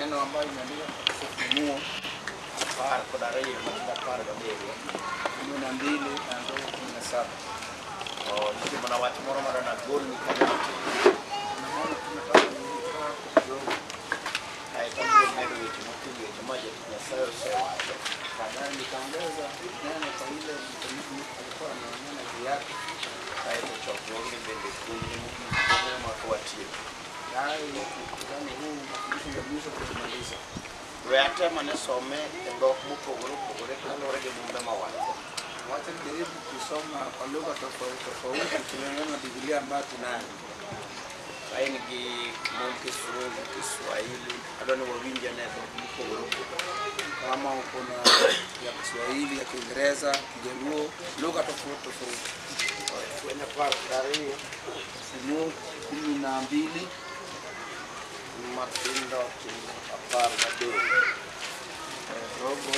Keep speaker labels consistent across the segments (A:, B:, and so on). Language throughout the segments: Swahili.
A: neno ambayo imeandikwa Ufunuo par kodariyo par gabiriyo 12 na 17. Ndio maana watu mara na gol ni kama naona tunataka kidogo haitakuwa neno yetu mkubwa ya maji ya sayo sawa. Baadaye nikaongeza neno kwa ile alikuwa anaona yake hayo chochote mbele kwenye mafuatio. Ndio kama huu mafundisho ya mwisho kumaliza. Weate manesome ndio mupogoro kalore ge mumbe mawali. Wacha nijaribu kusoma kwa lugha tofauti kulingana na Biblia ambayo tunayo. Haini gi Mkiswahili, Kiswahili, adoni wawinja neno mupogoro. Kama kuna ya Kiswahili, ya Kiingereza, Kijaluo, lugha tofauti. Kwenye par gabiriyo Ufunuo 12 Matendo par gabiriyo robo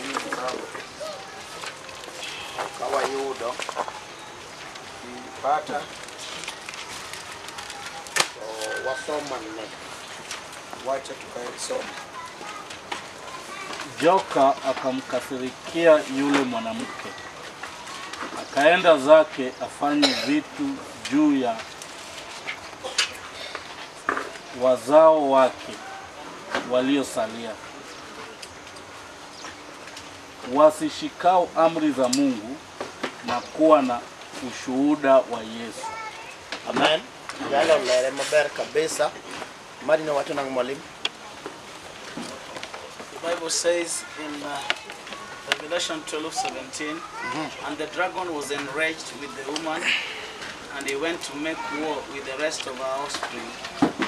A: ni sawa kawa yudo ipata wasoma nne. Wacha tukaisoma.
B: Joka akamkasirikia yule mwanamke, akaenda zake afanye vitu juu ya wazao wake waliosalia, wasishikao amri za Mungu na kuwa na ushuhuda wa Yesu.
A: Amen. Yalo lere maber kabisa. Mari na watu na mwalimu.
C: The Bible says in Revelation 12:17, and the dragon was enraged with the woman, and he went to make war with the rest of our offspring,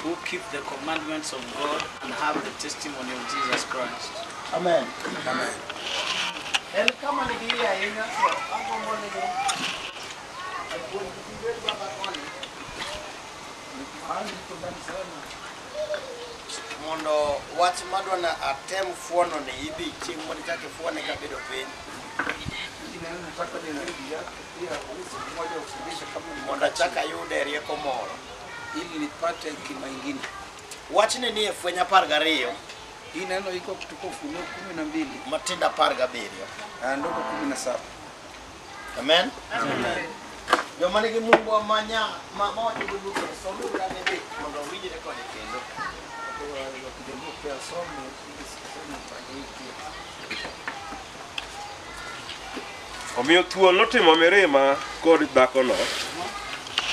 C: who keep the commandments of God and have the testimony of Jesus Christ.
A: Amen. Amen. El kama ni dia yenga hapo mbona ni alikuwa baba kwani ni hali kundani sana mondo wach madwa na atem fuono ni ibi ching mondo chake fuone kabedo piny nataka nirudia pia mmoja usibisha kama mondo chaka yude rieko moro ili nipate kima ingine. Wach ni efwenya par gariyo. Hii neno iko kutoka Ufunuo 12 Matendo par gabiriyo ndoto 17. Amen. Amen. Ndio maana Mungu amanya mama watu ndugu somo la nebe mondo wije rekodi kendo. Kwa kijambo pia somo ili siseme fanyiki.
D: Omiyo thuol notimo mirima kod dhakono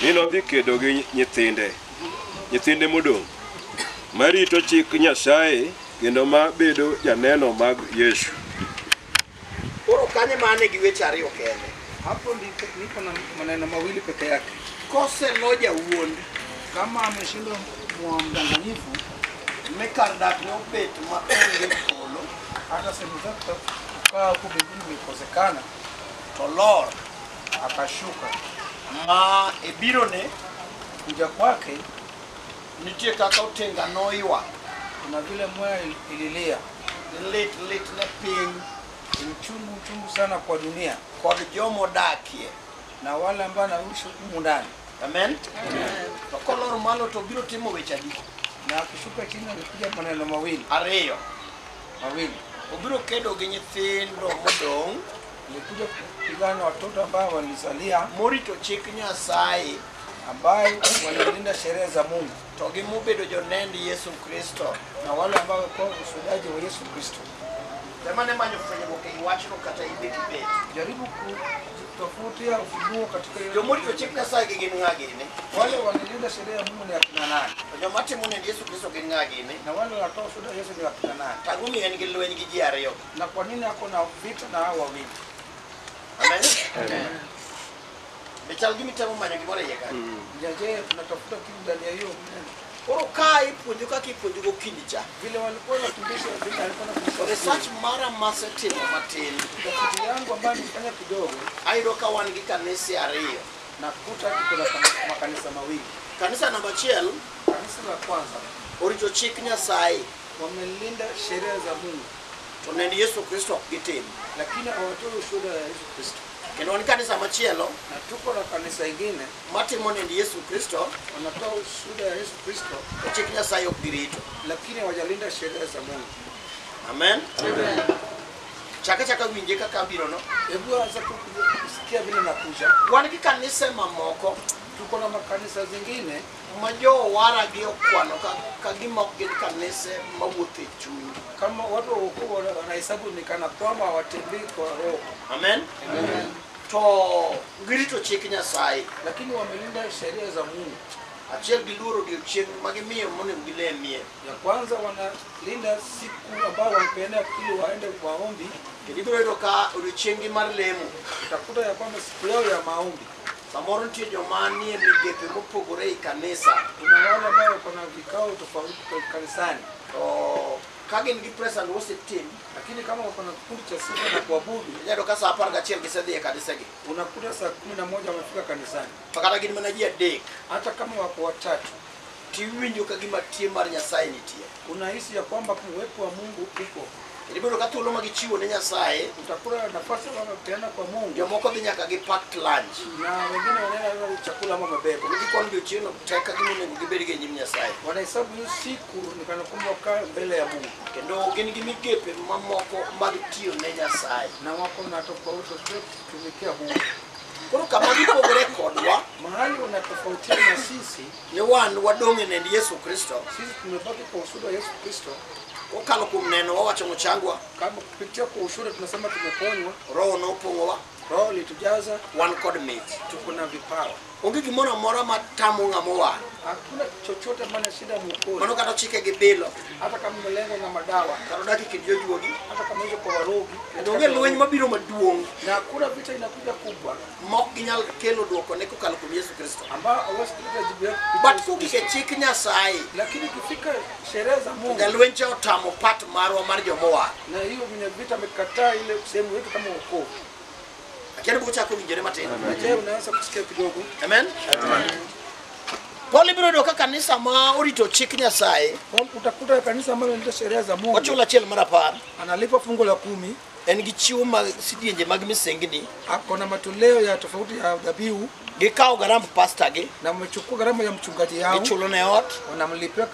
D: ni nodhi kedo gi nyithinde modong' marito chik Nyasaye kendo ma bedo janeno mag Yesu.
A: Koro kanye mane gi weche ariyo kende.
E: Hapo niko na maneno mawili peke yake.
A: Kose loja wuond
E: kama ameshindwa mdanganyifu
A: mekar dak no bet ma onge polo
E: hata sehemu zake kukaa huko mbinguni imekosekana,
A: to Lord
E: akashuka
A: ma ebiro ne
E: kuja kwake
A: nitie kaka utenga noiwa
E: kuna vile moyo ililia
A: lit ne ping
E: uchungu sana kwa dunia
A: kod jomo dakie
E: na wale ambao wanaishi humu ndani.
A: Amen. To kolor malo to biro timo weche adi
E: na akishuka chini alikuja maneno mawili
A: ariyo
E: obiro
A: kedo gi nyithindo modong'
E: alikuja kupigana watoto ambao walisalia
A: morito chik Nyasaye
E: ambayo walilinda sheria za Mungu
A: to gi mubedo jonendi Yesu Kristo
E: na wale ambao walikuwa ushuhudaji wa Yesu Kristo.
A: Jamani manyo kwenye boke iwachno kata ibe kibet
E: jaribu kutofautia ufunuo katika hiyo
A: jomorito chik Nyasaye gi gin ng'agine
E: wale wanalinda sheria ya Mungu ni akina nani
A: joma timo ne Yesu Kristo gin ng'agine
E: na wale wanatoa ushuhuda Yesu ni akina nani
A: tagumi en gi lweny gi ji ariyo
E: na kwa nini hako na vita na hao wawili.
A: Amen. Amen. Mechal gimi tamo manyo gimore yeka
E: jaje tunatafuta kitu ndani ya hiyo
A: koro kai puonjo kaka ipuonjo go kindi cha
E: vile walikuwa wakifundisha vile alikuwa anafundisha
A: research mara masetimo matin
E: kitu yangu ambayo nilifanya kidogo
A: airo ka wan gi kanisa ariyo
E: na kuta kuna makanisa mawili.
A: Kanisa namba 1
E: kanisa la kwanza
A: orito chik Nyasaye
E: wamelinda sheria za Mungu
A: to ne Yesu Kristo gitim
E: lakini hawatoi ushuhuda wa Yesu Kristo
A: Kendo ni kanisa machielo
E: na tuko na kanisa ingine
A: matimo ne Yesu Kristo
E: wanatoa ushuhuda ya Yesu Kristo,
A: chik Nyasaye ok girito.
E: lakini hawajalinda sheria za Mungu.
A: Amen. Chaka winje kaka biro no.
E: Hebu anza kusikia vile nakuja.
A: Wan gi kanisa mamoko
E: Tuko na makanisa zingine
A: majo wara gi okwano ka gima ok gin kanisa mawuothe chuny.
E: kama watu wakuu wanahesabu ni kana kwamba hawatembei kwa roho.
A: Amen. To girito chik Nyasaye,
E: Lakini wamelinda sheria za Mungu.
A: achiel gi luoro odiochieng' magimiyo monego gilemie.
E: Ya kwanza wanalinda siku ambao wanapeana ili waende maombi.
A: Kendo ibiro yudo ka odiochieng'gi mar lemo
E: Utakuta ya kwamba siku yao ya maombi
A: samoro nitie joma nie migepe mopogore e kanisa
E: kuna wale ambao kuna vikao tofauti kanisani.
A: to ka gin gi presa and worship team,
E: Lakini kama kuna kikundi cha sifa na kuabudu,
A: iyudo ka saa 11 gisedhi e kanisagi
E: unakuta saa 11 wamefika kanisani.
A: to kata gin mana ji adek
E: Hata kama wako watatu,
A: tiwinjo ka gima tie mar Nyasaye nitie.
E: unahisi ya kwamba uwepo wa Mungu uko.
A: Kendo ibiro ka thuolo magichiwo ne Nyasaye,
E: Utakuta nafasi wanapeana kwa Mungu
A: jomoko dhi nyaka gi packed lunch.
E: na wengine wanaenda chakula ama mabebo.
A: Gikon odiochieng'no tek ka gima onego gibed gi e nyim Nyasaye.
E: Wanahesabu hiyo siku ni kana kwamba wakaa mbele ya Mungu
A: Kendo gin gi migepe mamoko mag tiyo ne Nyasaye.
E: na wako na tofauti kutumikia Mungu.
A: Koro kama gipogore kodwa,
E: Mahali wanatofautiana na sisi,
A: ni wan wadong' e nend Yesu Kristo.
E: sisi tumebaki kwa ushuhuda wa Yesu Kristo.
A: Okalo kuom neno wawacho mochangwa,
E: Kama kupitia kwa ushuhuda tunasema tumeponywa,
A: Roho nopong'owa,
E: Roho litujaza,
A: wan kod mich.
E: tuko na vipawa.
A: Onge gimoro amora matamo ng'ama owar.
E: Hakuna chochote maana shida mkoni.
A: Mano kata chike gi bilo,
E: Hata kama umelengwa na madawa,
A: kata odak e kind jojuogi.
E: hata kama hizo kwa warogi,
A: Kendo onge lweny mabiro maduong'
E: na hakuna vita inakuja kubwa
A: mok ginyal kelo duoko ne kokalo kuom Yesu Kristo.
E: ambao hawezi kuleta jibu yake.
A: But kogik e chik Nyasaye,
E: Lakini ikifika sherehe za Mungu
A: ga lweny cha otamo pat marwa mar joma owar.
E: na hiyo venye vita amekataa ile sehemu yetu kama wokovu.
A: Akiani buchako winjore matin.
E: Na je, unaweza kusikia kidogo?
A: Amen. Paul ibiro yudo ka kanisa ma orito chik Nyasaye
E: Utakuta kanisa ambalo linaenda sheria za Mungu
A: ochulo achiel mar 10
E: analipa fungu la 10,
A: en gi chiwo mag sidienje mag misengni,
E: ako na matoleo ya tofauti ya dhabihu
A: gikawo garamb pasta gi,
E: na wamechukua gharama ya mchungaji yao,
A: gichulo ne ot,
E: wanamlipia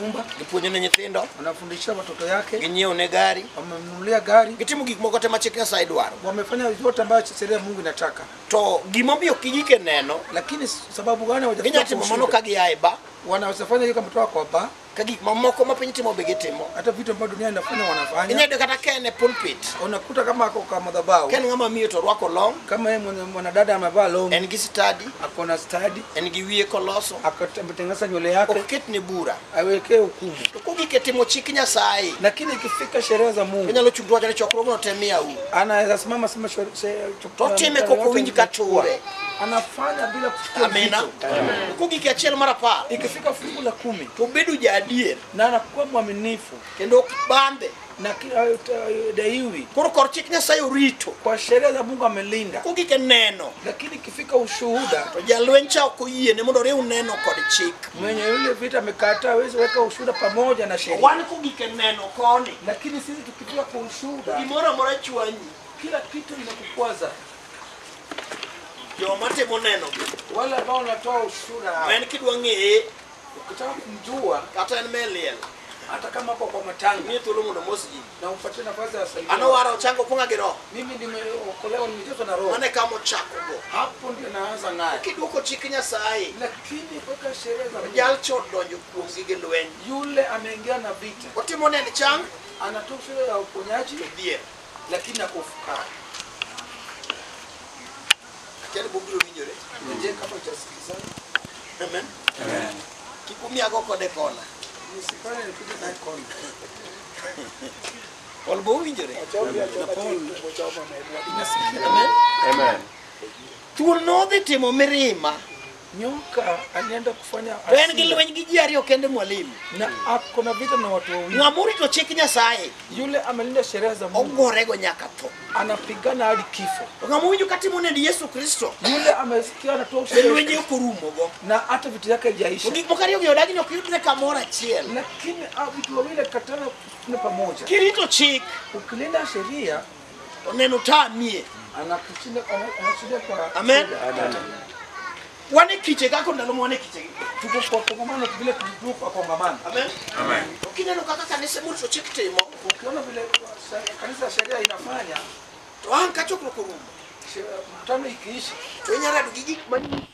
E: nyumba,
A: gipuonjo ne nyithindo,
E: wanafundisha watoto yake,
A: ginyiewo ne gari,
E: wamemnunulia gari,
A: gitimo gik moko te ma chik Nyasaye dwaro.
E: wamefanya yote ambayo sheria ya Mungu inataka.
A: To gimomiyo kigike neno,
E: Lakini sababu gani
A: ginya timo mano ka giaye ba,
E: wanaweza fanya hiyo kama kutoka kwa ba,
A: ka gik mamoko ma piny timo be gitimo.
E: hata vitu ambavyo dunia inafanya wanafanya.
A: Inya yudo kata ka en e pulpit,
E: Unakuta kama ako kwa madhabahu,
A: ka en ng'ama miyo to rwako long,
E: kama yeye mwanadada amevaa long,
A: en gi stadi,
E: ako na stadi,
A: en gi wiye koloso,
E: akatengeneza nywele yake,
A: ok ket ne bura.
E: awekee hukumu.
A: To kogike timo chik Nyasaye,
E: Lakini ikifika sheria za Mungu,
A: inyalo chung' to wacho ni chokruogno te miyauru.
E: anaweza simama sema
A: To time kok owinj ka ture.
E: anafanya bila kusikia
A: Amina.
E: uzito.
A: Kogike achiel mar 10,
E: Ikifika fungu la 10
A: to bedo jaadier
E: na anakuwa mwaminifu
A: kendo ok bambe.
E: na daiwi
A: Koro kor chik Nyasaye orito,
E: kwa sheria za Mungu amelinda.
A: kogike neno,
E: Lakini ikifika ushuhuda,
A: to jalweny cha ok oyiene mondo oriw neno kod chik.
E: mwenye yule vita amekataa, hawezi weka ushuhuda pamoja na sheria.
A: Wan kogike neno koni,
E: Lakini sisi tukifika kwa ushuhuda,
A: gimoro amora chwanyi.
E: kila kitu inakukwaza.
A: Joma timo neno gi,
E: Wale ambao wanatoa ushuhuda,
A: ma en kidwa ng'eye
E: ukitaka kumjua,
A: kata en meliel,
E: hata kama kwa matanga
A: miye thuolo mondo mos ji.
E: na umpatie nafasi ya
A: An
E: saidia.
A: owara ochango opong'a gi roho,
E: Mimi nimeokolewa, nimejazwa na Roho.
A: mane kama ochakogo.
E: Hapo ndio naanza naye.
A: Kiduoko chik Nyasaye,
E: Lakini mpaka sheria za Mungu,
A: jal cha odonjo kuomgi gi lweny,
E: yule ameingia na vita,
A: otimo nend chang,
E: anatoa ushuhuda ya uponyaji,
A: dhier.
E: lakini akufukara.
A: Achiel bobiro winjore.
E: Je, kama utasikilizana?
A: Amen. Kik umiago kode kona.
E: Nisifanye nipige naye kona.
A: Paul bo winjore.
E: Na Paul inasikia.
A: Amen.
D: Amen.
A: Thuol nodhi timo mirima,
E: Nyoka alienda kufanya
A: to en gi
E: hasira,
A: lweny gi ji ariyo kende mwalimu.
E: na ako na vita na watu wawili.
A: Ng'ama orito chik Nyasaye,
E: Yule amelinda sheria za Mungu,
A: ogorego nyaka tho.
E: anapigana hadi kifo.
A: To ng'ama owinjo katimo nend Yesu Kristo,
E: Yule amesikia anatoa
A: be lwenje
E: ushuhuda
A: ok orumogo.
E: na hata vita yake
A: To
E: haijaisha.
A: gik moko ariyo gi odagi ok yudre kamoro achiel.
E: Lakini vitu wawili katana pamoja.
A: Kirito chik,
E: Ukilinda sheria
A: oneno tamie
E: anakushinda kwa
A: amen wane kiche kako ndalo mwane kiche
E: tuko kwa kongamano vile tuko kwa kongamano
A: amen ukineno kaka kanisa mtu chekitemo
E: ukiona vile kanisa sheria inafanya
A: to anka chokro kurumu
E: mkutano ikiisha
A: twenyara dugigi mani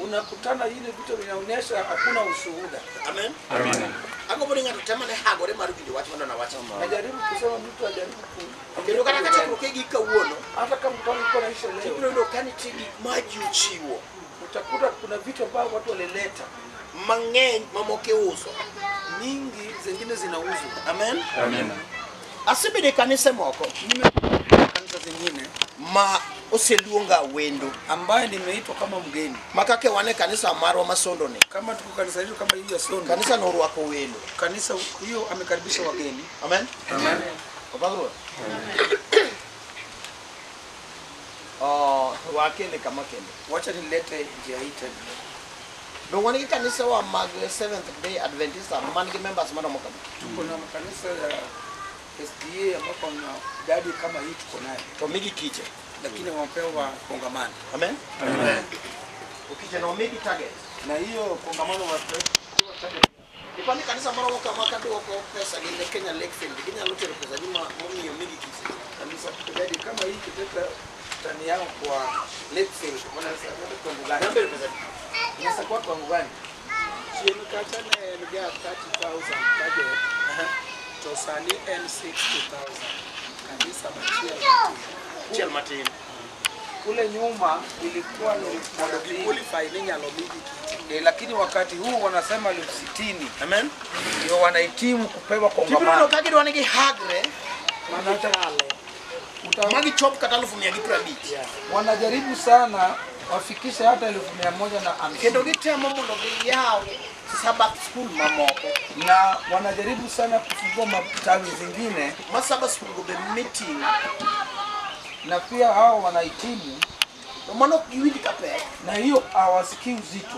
E: unakutana ile vitu vinaonyesha hakuna ushuhuda
A: amen amen ako bodi ngatu tema ne hagore maru video watu wana na watu
E: najaribu kusema mtu ajaribu
A: ndio kana kacha kurokegi kauono
E: hata kama mtu alikuwa anaisha leo
A: ndio ndio kanitigi maji uchiwo
E: utakuta kuna vitu ambavyo watu walileta
A: mang'eny mamoke uso
E: nyingi zingine zinauzwa
A: amen amen asibede kanisa moko
E: kanisa zingine
A: ma oseluonga wendo
E: ambaye nimeitwa kama mgeni
A: makake wane kanisa marwa masondo ne
E: kama tuko kanisa hilo kama hiyo ya Sondo
A: kanisa no ruako wendo
E: kanisa hiyo amekaribisha wageni
A: amen amen obagro wakele kama kende
E: wacha nilete njia hii tena
A: no wane kanisa wa mag Seventh Day Adventist mangi members mara moka
E: tuko na kanisa ya SDA ambapo na dadi kama hii tuko naye
A: to migi kiche
E: lakini wamepewa kongamano
A: amen amen ukiche na migi target
E: na hiyo kongamano wapewa target
A: ipani kanisa mara moka makati wako pesa ile Kenya Lakefield Kenya lote pesa juma mimi migi kiche
E: kanisa dadi kama hii kiteta tani yao kwa Lakefield wanasema kwa ngani
A: ndio pesa
E: sasa kwa ngani
F: Jim Kachane ngia 30,000 budget. Tosali N60,000. Kanisa
A: Chiel Martin.
E: Kule nyuma ilikuwa ni
F: qualify ni nyalobidi kiti.
E: lakini wakati huu wanasema 60,000.
A: Amen.
E: Ndio wanahitimu kupewa kongamano.
A: Kibiro kagiri wanegi hagre.
F: Manatale.
A: Magi chop kata 1,250.
E: Wanajaribu sana wafikishe hata 1,150.
A: Kendo gitemo mondo giyao Sabbath school mamoko
E: na wanajaribu sana kufungua matawi zingine
A: Sabbath school go be meeting
E: na pia hao wanahitimu
A: mano kiwidi kape
E: na hiyo hawasikii uzito.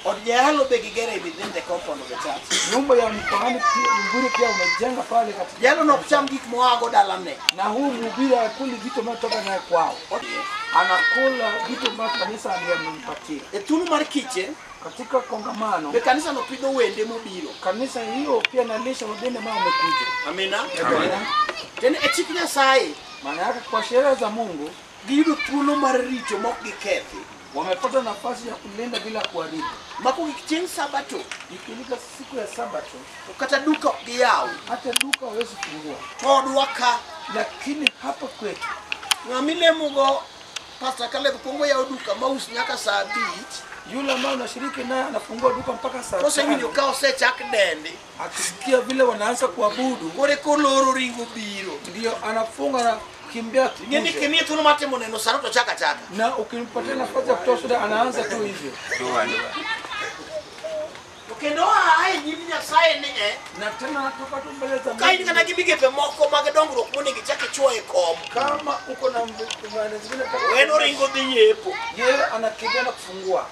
A: Odjalo be gigere within the compound of the church.
E: Nyumba ya mkoani mzuri pia umejenga pale katika.
A: Jalo no kucham gik moago dalane.
E: Na huu mhubiri akuli vitu vinatoka naye kwao. Anakula vitu ambavyo kanisa alimpatia.
A: Etunu mar kiche
E: katika kongamano.
A: Be kanisa no pido wende mobiro.
E: Kanisa hiyo pia nalisha wageni ambao wamekuja.
A: Amina. Amina. Tena echikinya sai.
E: Maana yake kwa sheria za Mungu
A: giyudo thuolo mar rito mok gikethi.
E: Wamepata nafasi ya kulinda bila kuharibu.
A: Mako kicheng sabato,
E: ikilika siku ya sabato,
A: ukata duka giyao,
E: hata duka hawezi kufungua.
A: Todwaka,
E: lakini hapa kwetu
A: ngamile mugo Pastor Caleb Kongo ya duka maus nyaka saa 2.
E: Yule ambao unashiriki naye anafungua duka mpaka saa 5.
A: Sasa hivi ndio kao chak dende.
E: Akisikia vile wanaanza kuabudu,
A: gore koloro ringo biro.
E: Ndio anafunga na kimbia
A: ngeni kimia tu mate moneno saruto chaka
E: na ukimpatia nafasi ya kutosha anaanza tu hivyo
A: ukendo hai nyinyi Nyasaye ne
E: na tena natoka tu mbele za
A: Mungu kaini kana gibige pe moko magedongro kumone gichake choe kom
E: kama uko na zingine
A: weno ringo dhiyepo
E: yeye anakimbia na kufungua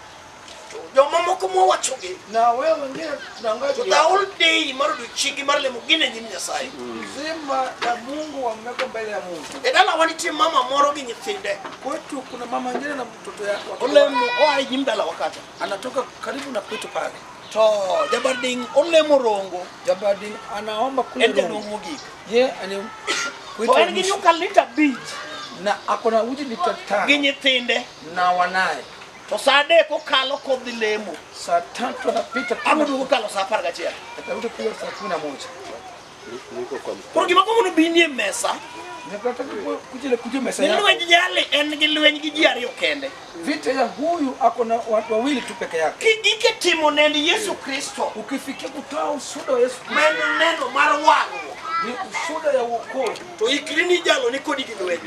A: joma moko mo wachoge
E: na wewe wengine tunaangalia
A: the whole day marudu chingi marle mugine nyinyi Nyasaye
E: zima ya Mungu wameweka mbele ya Mungu.
A: Edala wanitie mama moro gi nyithinde
E: kwetu kuna mama nyingine na mtoto yake
A: olemo oi jimdala wakati
E: anatoka karibu na kwetu pale
A: to Jabarding olemo rongo
E: Jabarding anaomba kule
A: rongo gi
E: ye ani
A: kwetu ni nyuka lita beach
E: na akona uji lita 5
A: gi nyithinde
E: na wanaye
A: to sade ko kalo ko dilemo
E: saa 3 anapita
A: amudu ko kalo saa 11
E: atarudi pia saa 11
A: por gima ko muno binie mesa
E: nataka kuja mesa yako
A: lwenj jale en gi lwenj gi ji ariyo kende
E: vita ya huyu akona watu wawili tu peke yake
A: kigike timo nendi Yesu Kristo
E: ukifikia kutoa usuda wa Yesu Kristo
A: neno mar wango
E: ni usuda ya wokovu
A: to ikrini jalo ni kodi gi lwenj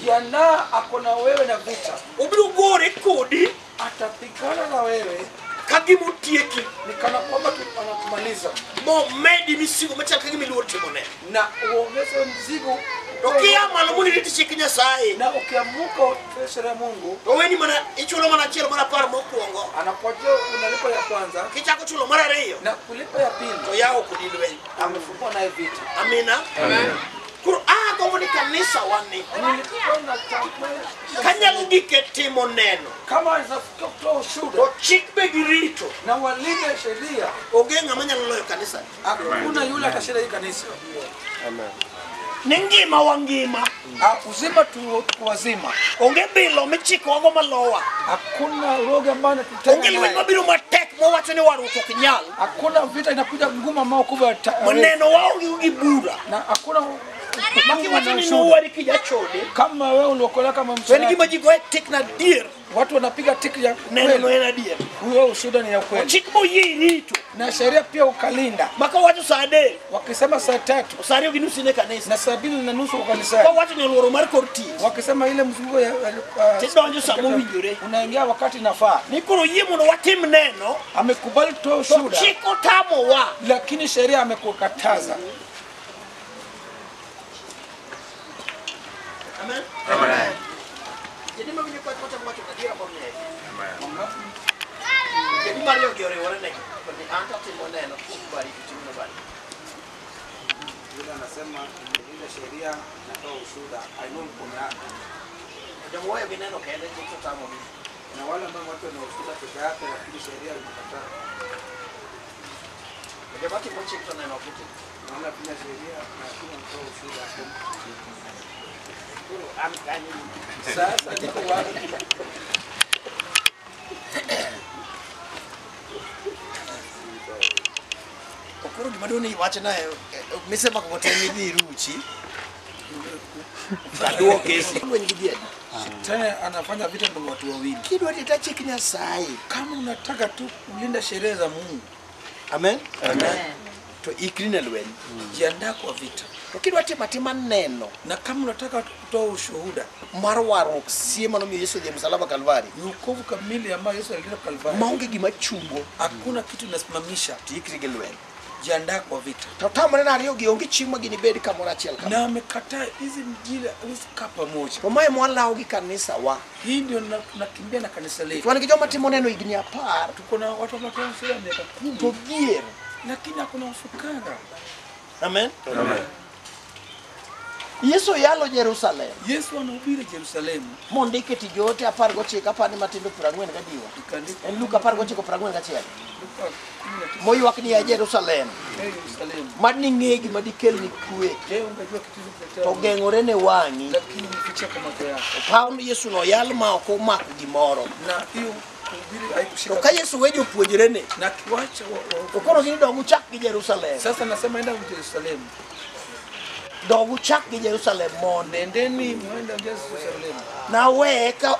E: kiandaa akona wewe na vita
A: obiro gore kodi
E: atapigana na wewe
A: kagimu tieki
E: ni kana kwamba anakumaliza
A: mo medi misigo machal kagimi luor timone
E: na uongeze mzigo
A: ukia malamuni riti chiki Nyasaye
E: na ukiamuka pesa ya Mungu
A: to weni mana ichulo mana chielo mana par mokwongo
E: anakuja unalipa ya kwanza
A: kichako chulo mara ariyo
E: na kulipa ya pili
A: to yao kodi lwenj
E: amefungua naye vita
A: amina amen kur ko Iluongo ni kanisa wani. Kanyalo giketimo neno.
E: Kama inafika kutoa ushuhuda
A: To chik be girito.
E: na walinde sheria,
A: Onge ng'ama nyalo loyo kanisa.
E: hakuna yule atashinda hii kanisa.
D: Amen.
A: Ni ngima wa ngima.
E: Uzima tu wazima.
A: Onge bilo michikogo malowa.
E: Hakuna roho ambayo
A: Onge
E: inatutenga
A: lweny
E: naye.
A: mabiro matek mowacho ni waruok ok nyal.
E: Hakuna vita inakuja nguma ambao kubwa
A: Moneno waonge gi bura.
E: na hakuna
A: Makiwacho ni nowari kijachode.
E: kama wewe uliokolewa kama
A: En
E: msalaba.
A: gima ji goe tik na dier.
E: Watu wanapiga tiki ya
A: Neno no
E: kweli.
A: en adier.
E: Huyo ushuhuda ni ya kweli.
A: Chik moyie irito.
E: Na sheria pia ukalinda.
A: Maka wacho saa adek.
E: Wakisema saa 3
A: Saa ariyo gi nus in e kanisa.
E: na saa 2:30 kwa
A: Ka
E: kanisa.
A: wacho ni oluoro mar kor tich.
E: Wakisema ile mzunguko ya
A: Tidonjo saa mowinjore.
E: unaingia wakati nafaa.
A: Ni koro yie mondo watim neno.
E: Amekubali kutoa
A: To
E: ushuhuda
A: chik otamowa.
E: lakini sheria amekukataza.
A: Amen. Amen. Jadi mawinjo kwa kocha mwacho kadiera mong'eyo. Jadi Mario oriwore ne ni anta timo neno kubali kitimo bali.
F: Yule anasema ile sheria natoa ushuhuda ainua mkono yake.
A: Jamoyo gi neno kende chik otamo mi.
F: Na wale ambao watu wana ushuhuda peke yake lakini sheria imekataa.
A: Jamaa timo chik to neno kuti.
F: Naona pia sheria na hakuna mtoa ushuhuda.
E: Sasa niko wapi?
A: Okoro gima doni iwacho nae misema ko temi dhi ruchi. Kaduo kesi. Lweny gi dier.
E: Tena anafanya vita ndio watu wawili.
A: Kidwa rita chik Nyasaye.
E: Kama unataka tu kulinda sheria za Mungu,
A: Amen. Amen. To ikri ne lweny.
E: jiandaa kwa vita.
A: To kidwa timo neno
E: Na kama unataka kutoa ushuhuda,
A: mar warruok sie manomiyo Yesu dhi e msalaba Kalvari.
E: ni wokovu kamili ambao Yesu alileta Kalvari.
A: Maonge gima chungo.
E: Hakuna kitu inasimamisha.
A: To ikri gi lweny.
E: Jiandaa kwa vita.
A: To tamore na ariyo gi onge chiemo ma ginibed kamoro achiel kama.
E: Na amekataa hizi mjili usika pamoja.
A: To mae mwalawo gi kanisa wa.
E: Hii ndio nakimbia na kanisa letu.
A: Wan gi joma timo neno higni 10
E: Tuko na watu ambao wanasema miaka 10
A: to dhier.
E: lakini hakuna ufukara.
A: Amen. Amen. Yesu yalo Jerusalem.
E: Yesu anahubiri Yerusalemu.
A: Mondike ti jote 19 apani matindo 40 gadiwa.
E: Ikandika
A: En Luka 19:41.
E: Luka 19
A: Moywak ni ya Jerusalem.
E: Yerusalemu.
A: Mad ni ng'egi madikel ni kwe.
E: Je, unajua kitu
A: To geng'ore ne wang'i.
E: lakini nificha kwa macho yako.
A: Paulo Yesu no yal ma ok omako gimoro.
E: Na hiyo kuhubiri haikushika.
A: To ka Yesu wejo puonjrene.
E: Na kiwacha
A: To koro gini dogu chak gi Jerusalem.
E: sasa nasema enda Yerusalemu.
A: Dogu chak gi Jerusalem monde.
E: Nendeni muende Yerusalemu.
A: Na we ka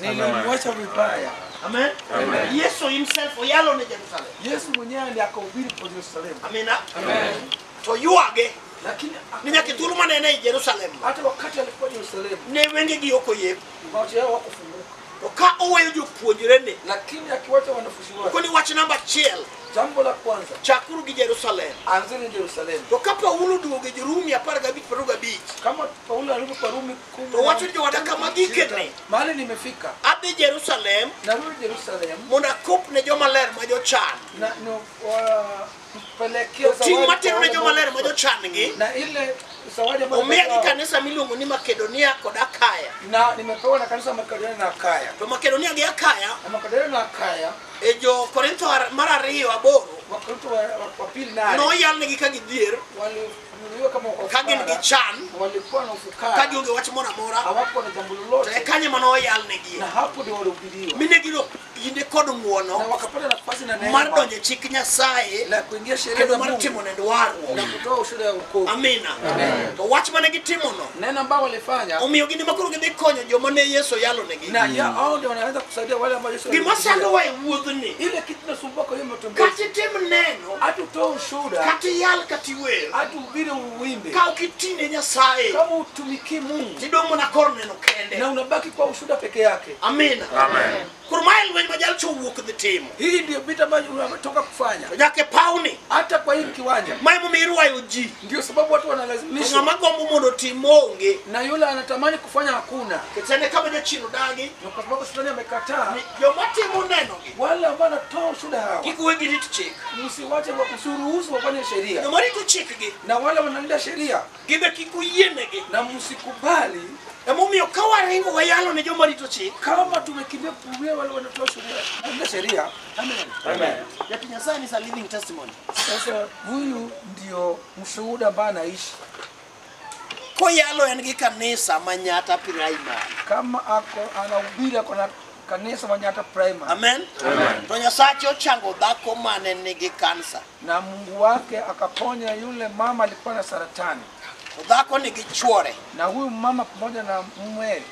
E: Nilimwacha vibaya.
A: Amen. Amen. Yesu himself oyalo ne Jerusalem.
E: Yesu mwenyewe ndiye akahubiri kwa Yerusalemu.
A: Amina. Amen. To yuage
E: Lakini
A: ni nyaka thuolo manene e Jerusalem.
E: hata wakati alikuwa Yerusalemu,
A: Ne wenge gi ok oyep.
E: macho yao hawakufunguka.
A: To ka oweyo jopuonjrene.
E: Lakini akiwacha wanafunzi wake,
A: Koni wach namba 1.
E: jambo la kwanza,
A: Chakuru gi Jerusalem.
E: anzeni Yerusalemu.
A: To ka Paulo duoge Rumi 15:45.
E: Kama Paulo alivyo kwa Rumi 10.
A: To wacho jowada kama gikene.
E: Mahali nimefika,
A: Adhi Jerusalem
E: narudi Yerusalemu
A: mondo akop ne joma ler ma jochan.
E: na kupelekea
A: To ting' matero ne
E: kwa
A: joma ler ma jochan gi.
E: na ile zawadi ambayo
A: Omiya gi
E: nimepewa-
A: kanisa miluongo ni Makedonia kod Akaya.
E: na nimepewa na kanisa Makedonia na Akaya.
A: To Makedonia gi Akaya
E: Na Makedonia na Akaya
A: e jo Korintho mar 2:8
E: Wakorintho wa pili nane
A: noyalnegi ka gidhier
E: walifunuliwa kama wako
A: ka gin gi chan
E: walikuwa na
A: ka
E: ufukara,
A: gionge wach moro amora.
E: hawakuwa na jambo
A: To e
E: lolote,
A: kanye mano oyalnegi.
E: na hapo ndio walihubiriwa
A: Mine gino yinde kod
E: na
A: ng'uono
E: wakapata nafasi na
A: mar
E: neema
A: donjo e chik Nyasaye
E: la kuingia sheria
A: kendo
E: za
A: mar
E: Mungu
A: timo nend warruok.
E: na kutoa ushuhuda ya wokovu.
A: Amina. To wach mane gitimono
E: Neno ambao walifanya
A: omiyo gini makoro gidhi konyo joma ne Yesu oyalonegi.
E: na ya hao ndio wanaweza kusaidia wale ambao Yesu
A: Gima
E: aliwahubiria.
A: sando wa e wuodhni
E: Ile kitu nasumbuka kwa hiyo matembezi,
A: kata itim neno
E: hata utoe ushuhuda,
A: kata iyal kata iwer
E: hata uhubiri uwimbe,
A: ka ok itine Nyasaye
E: kama utumiki Mungu
A: tidong' mana kor neno kende.
E: na unabaki kwa ushuhuda peke yake.
A: Amina. Koro mae lweny ma jalcho wuok dhi timo.
E: Hii ndio vita ambayo unatoka kufanya.
A: To nyaka e pawni
E: Hata kwa hii kiwanja.
A: Mai mumirwayo ji.
E: Ndio sababu watu wanalazimishwa.
A: Ngama gombo mondo timonge.
E: Na yule anatamani kufanya hakuna.
A: Kitende kama je chino dagi.
E: Kwa sababu shetani amekataa.
A: Yo mati muneno.
E: Wale ambao wanatoa ushuhuda hawa.
A: Kikuwegi ni tuchik.
E: Msiwache wa kusuruhusu wafanye sheria.
A: No mari tuchikige.
E: Na wale wanalinda sheria.
A: Gibe kikuyenege.
E: Na msikubali.
A: Mumio kawaringo wayalo ne jomari tuchik.
E: Kama tumekimbia kuhubiri wale wanatoa sheria. Amen.
A: Amen. Yati Nyasaye is a living testimony.
E: Sasa huyu ndio mshuhuda ambaye anaishi.
A: Koyalo en kanisa Manyata Primary.
E: Kama anahubiri na kanisa Manyata Primary.
A: Amen. Amen. To Nyasaye ochango dhako mane nigi kansa.
E: Na Mungu wake akaponya yule mama alikuwa na saratani.
A: Dhako nigi chwore.
E: Na huyu mama pamoja na mume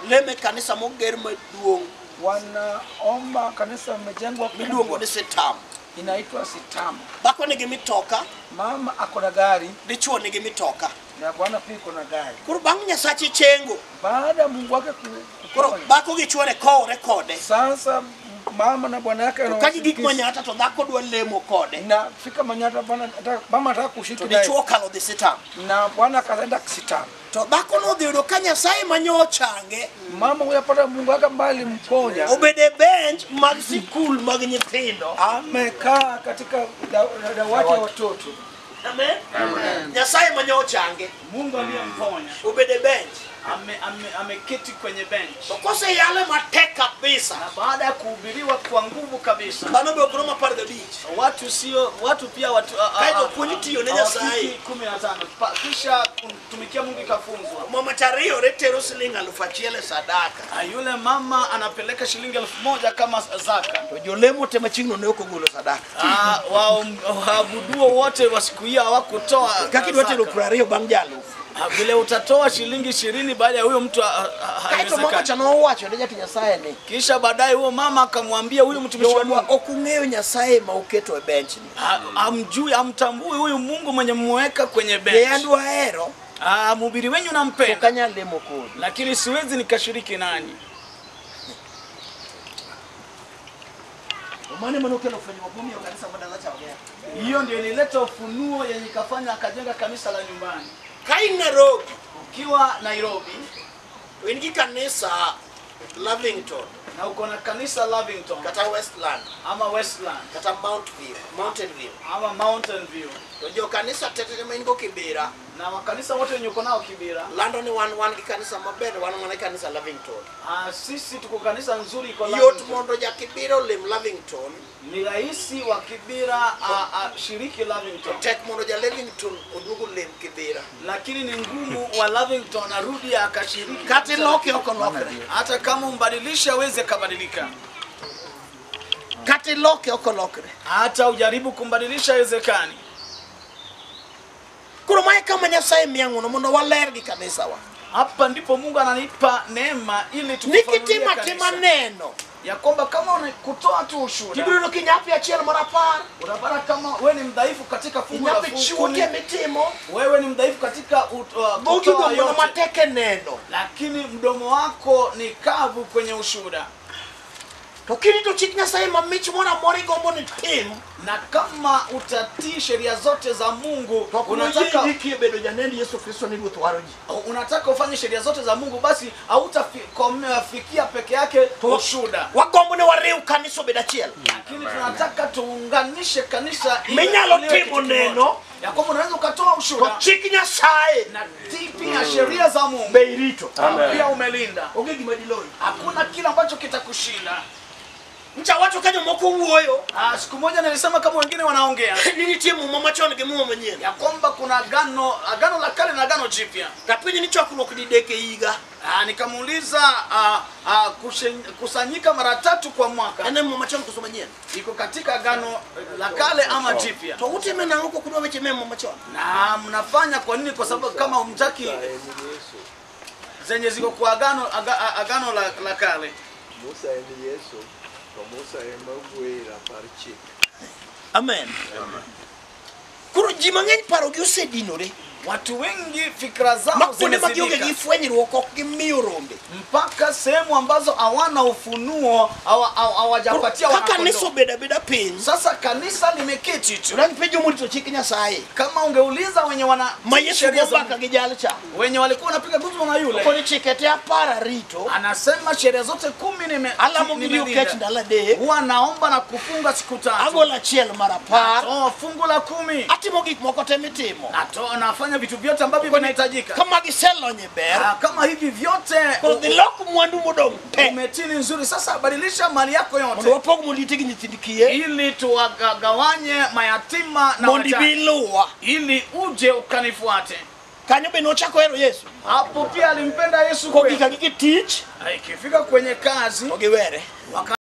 A: leme kanisa moger maduong.
E: Wanaomba kanisa imejengwa
A: miduongo ni Sitam.
E: Inaitwa Sitam.
A: Dhako nigi mitoka.
E: Mama ako na gari.
A: Dichuo nigi mitoka.
E: Na bwana pia ako na gari.
A: Kuro bang Nyasaye chengo.
E: Baada Mungu wake
A: kuro dhako gi chwore ko rekode.
E: Sasa mama na bwana yake
A: kaji gik Manyata to dhako dwa lemo kode.
E: Na fika Manyata bwana mama anataka kushiriki
A: naye. Dichuo kalo dhi Sitam.
E: Na bwana akaenda Sitam.
A: To dhako no dhiro ka Nyasaye manyochange.
E: Mama huyo pata Mungu wake mbali mponya.
A: Obede bench mag sikul mag nyithindo.
E: Amekaa katika dawati ya watoto.
A: Amen. Amen. Nyasaye manyochange.
C: Mungu aliyemponya.
A: Obede bench.
C: Ameketi kwenye bench.
A: Kose yale mateka kabisa.
C: Na baada ya kuhubiriwa kwa nguvu kabisa.
A: Bana be okroma par the beach.
C: Watu pia watu
A: kaito kunitio ne Nyasaye
C: 15 kisha kutumikia Mungu ikafunzwa.
A: Mama tario retero shilingi 1000 sadaka.
C: Yule mama anapeleka shilingi 1000 kama zaka.
A: To jolemo tema chingno ne okogolo sadaka.
C: Waabuduo wote wa siku hiyo hawakutoa.
A: Kakidwa tero prario bangjalo.
C: Vile utatoa shilingi 20 baada ya huyo mtu
A: kaito mama chano wacho ne Nyasaye ne.
C: Kisha baadaye huyo mama akamwambia huyo mtumishi wa Mungu
A: okungeo Nyasaye mauketo e bench ni.
C: Amjui amtambui huyo Mungu mwenye mweka kwenye bench.
A: Yandwa hero.
C: Mhubiri wenyu nampenda.
A: Kanya lemo kodi.
C: Lakini siwezi nikashiriki nani.
A: Umane manokelo kufanya mabumi ya kanisa badala cha ongea.
C: Hiyo ndio ilileta ufunuo yenye kafanya akajenga kanisa la nyumbani.
A: Kai Nairobi.
C: Ukiwa Nairobi,
A: wengi kanisa Lavington.
C: Na uko na kanisa Lavington.
A: Kata Westland.
C: Ama Westland.
A: Kata Mountain View.
C: Ama Mountain View.
A: Tojo kanisa tete mengo Kibera.
C: Na makanisa wote wenye uko nao Kibera.
A: London ni one kanisa mabere, wana kanisa Lavington.
C: Sisi tuko kanisa nzuri iko Lavington.
A: Yot mondo ya Kibera lim Lavington.
C: Ni raisi wa Kibera shiriki Lavington.
A: Tek mondo ya Lavington odugu lim Kibera.
C: Lakini ni ngumu wa Lavington arudi akashiriki.
A: Kati loki oko lokre.
C: Hata kama umbadilisha aweze kabadilika.
A: Kati loki oko lokre.
C: Hata ujaribu kumbadilisha haiwezekani.
A: Kurumai kama Nyasaye miangu mondo waler gi kanisa wa.
C: Hapa ndipo Mungu ananipa neema ili tukufanulie kanisa. Neno ya kwamba kama unakutoa tu ushuhuda.
A: Kibiro kinyapi achiel marapar.
C: Unapata kama wewe ni mdhaifu katika fungu la
A: fungu.
C: Wewe ni mdhaifu katika
A: kutoa yote. Mateke neno.
C: Lakini mdomo wako ni kavu kwenye ushuhuda.
A: Tokini to chik Nyasaye mamich mora mori gombo ni tim.
C: Na kama utatii sheria zote za Mungu, unataka
A: bedo janendi Yesu Kristo ni ruth waroji.
C: Unataka ufanye sheria zote za Mungu, basi hautafikia peke yake ushuhuda.
A: Wagombo ne wariu kanisa beda chiel.
C: Lakini tunataka tuunganishe kanisa
A: ili menyalo timo neno
C: ya kwamba unaweza ukatoa ushuhuda.
A: Chik Nyasaye
C: na tipi ya sheria za Mungu.
A: Beirito.
C: Pia umelinda.
A: Ogegi madiloi.
C: Hakuna kile ambacho kitakushinda.
A: Mcha watu kanyo moko uoyo.
C: Siku moja nilisema kama wengine wanaongea.
A: Nini timu mama choni ke mumo mwenyewe.
C: Ya kwamba kuna agano la kale na agano jipya.
A: Tapini nicho kulokidideke iga.
C: Nikamuuliza kusanyika mara 3 kwa mwaka.
A: Ene mama choni kusoma nyeni.
C: Iko katika agano la kale ama jipya.
A: To uteme na huko kudwa weche mema mama choni.
C: Na mnafanya kwa nini? Kwa sababu kama umtaki zenye ziko kwa agano la kale.
G: Musa ni Yesu. Musa emagwira parchik.
A: Amen. Kuro jimang'eny paro gi osedinore.
C: Watu wengi fikra zao
E: makundi magionge
C: zimezidika
E: gifwenyruok ok gimiyo rombe.
C: mpaka sehemu ambazo hawana ufunuo, hawajapatia
E: Kaka
C: wanakondoo.
E: niso beda piny.
C: Sasa kanisa limeketi tu.
E: Rangi pejo murito chik Nyasaye.
C: Kama ungeuliza wenye wana
E: Ma Yesu
C: sheria za
E: gobaka gi jal cha.
C: wenye walikuwa wanapiga gumzo na yule,
E: Koni chikete apara rito.
C: anasema sheria zote 10
E: Alamo giliyo kech ndala de.
C: huwa naomba na kufunga siku 3.
E: Agola chiel marapar.
C: Natoa fungu la 10.
E: Atimo gik moko temitimo.
C: Nafanya vitu vyote ambavyo vinahitajika.
E: Kama giselonye ber.
C: Kama hivi vyote
E: Koro dhilok mwandu modong te.
C: umetini nzuri, sasa badilisha mali yako
E: Mondo
C: yote
E: wapog moliti gi nyithindi kie.
C: ili tuwagawanye mayatima na
E: Mondi
C: wajane,
E: biluwa.
C: ili uje ukanifuate.
E: Kanyo be nochako hero Yesu.
C: Hapo pia alimpenda Yesu
E: Kogi
C: kweli.
E: kagiki tich.
C: Ikifika kwenye kazi
E: Ogiwere.